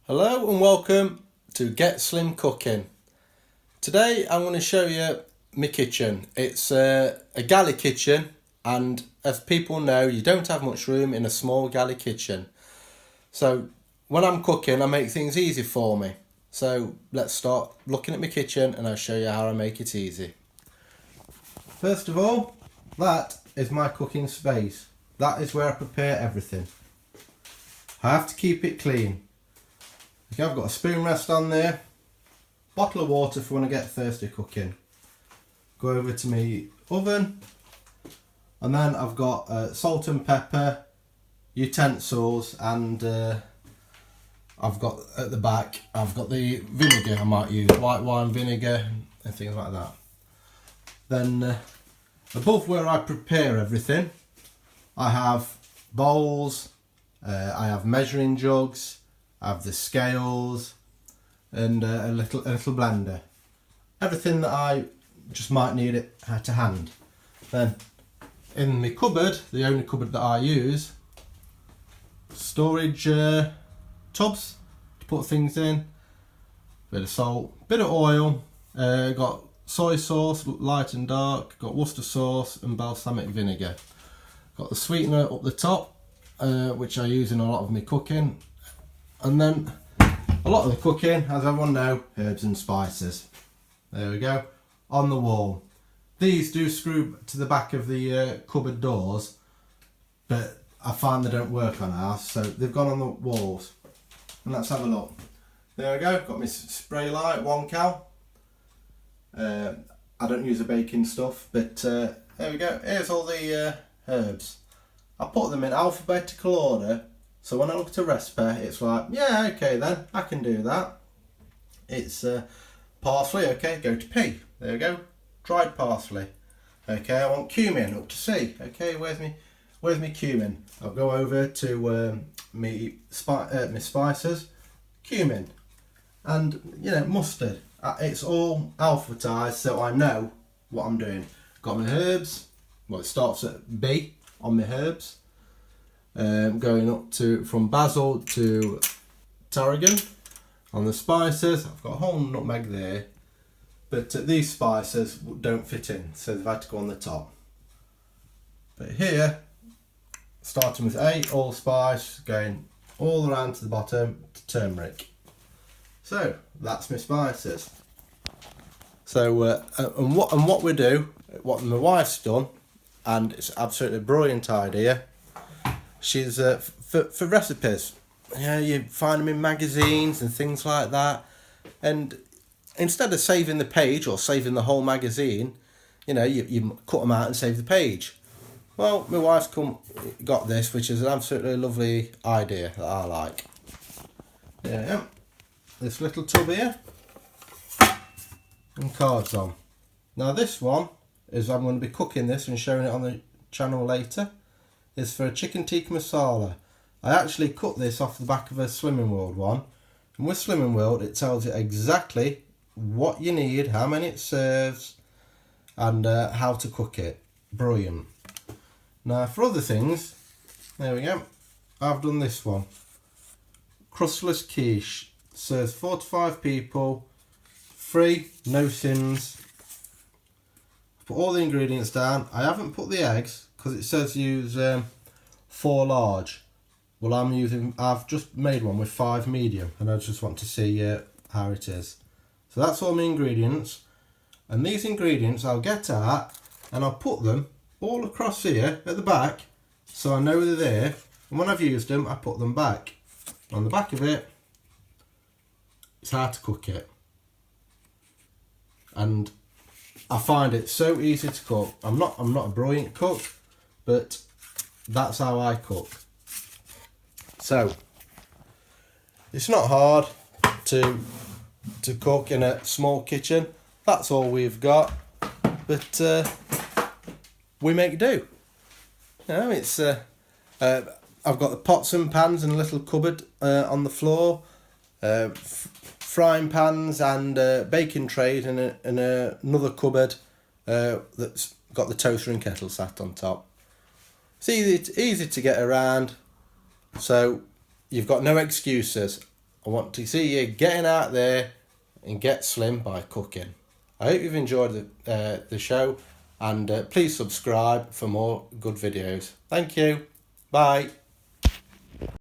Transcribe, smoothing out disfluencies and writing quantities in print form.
Hello and welcome to Get Slim Cooking. Today I'm going to show you my kitchen. It's a galley kitchen, and as people know, you don't have much room in a small galley kitchen. So when I'm cooking, I make things easy for me. So let's start looking at my kitchen and I'll show you how I make it easy. First of all, that is my cooking space. That is where I prepare everything. I have to keep it clean. Okay, I've got a spoon rest on there, bottle of water for when I get thirsty cooking. Go over to my oven, and then I've got salt and pepper, utensils, and I've got at the back, I've got the vinegar I might use, white wine vinegar and things like that. Then above where I prepare everything, I have bowls, I have measuring jugs, I have the scales, and a little blender. Everything that I just might need it to hand. Then in my cupboard, the only cupboard that I use, storage tubs to put things in, bit of salt, bit of oil, got soy sauce, light and dark, got Worcester sauce and balsamic vinegar. Got the sweetener up the top, which I use in a lot of my cooking. And then a lot of the cooking, as everyone knows, herbs and spices. There we go, on the wall. These do screw to the back of the cupboard doors, but I find they don't work on ours, so they've gone on the walls. And let's have a look. There we go, got my spray light, 1 cal. I don't use the baking stuff, but there we go. Here's all the herbs. I put them in alphabetical order. So when I look at a recipe, it's like, yeah, okay then, I can do that. It's parsley, okay, go to P. There we go, dried parsley. Okay, I want cumin, up to C. Okay, where's me cumin? I'll go over to my spices, cumin, and mustard. It's all alphabetized, so I know what I'm doing. Got my herbs. Well, it starts at B on my herbs. Going up to from basil to tarragon. On the spices, I've got a whole nutmeg there, but these spices don't fit in, so they've had to go on the top. But here, starting with A, allspice, going all around to the bottom to turmeric. So that's my spices. So and what we do, what my wife's done, and it's absolutely a brilliant idea. She's for recipes. Yeah, you find them in magazines and things like that, and instead of saving the page or saving the whole magazine, you cut them out and save the page. Well, my wife's got this, which is an absolutely lovely idea that I like. Yeah, this little tub here, and cards on. Now this one is, I'm going to be cooking this and showing it on the channel later, is for a chicken tikka masala. I actually cut this off the back of a Slimming World one, and with Slimming World it tells you exactly what you need, how many it serves, and how to cook it. Brilliant. Now for other things, there we go, I've done this one. Crustless quiche, serves 4 to 5 people, free, no sins. Put all the ingredients down. I haven't put the eggs because it says use 4 large. Well, I've just made one with 5 medium, and I just want to see how it is. So that's all my ingredients, and these ingredients I'll get at and I'll put them all across here at the back, so I know they're there, and when I've used them I put them back. On the back of it, it's how to cook it, and I find it so easy to cook. I'm not a brilliant cook, but that's how I cook. So it's not hard to cook in a small kitchen. That's all we've got, but we make do. It's I've got the pots and pans and a little cupboard on the floor, frying pans and baking trays in another cupboard that's got the toaster and kettle sat on top. It's easy to get around, so you've got no excuses. I want to see you getting out there and get slim by cooking. I hope you've enjoyed the show, and please subscribe for more good videos. Thank you. Bye.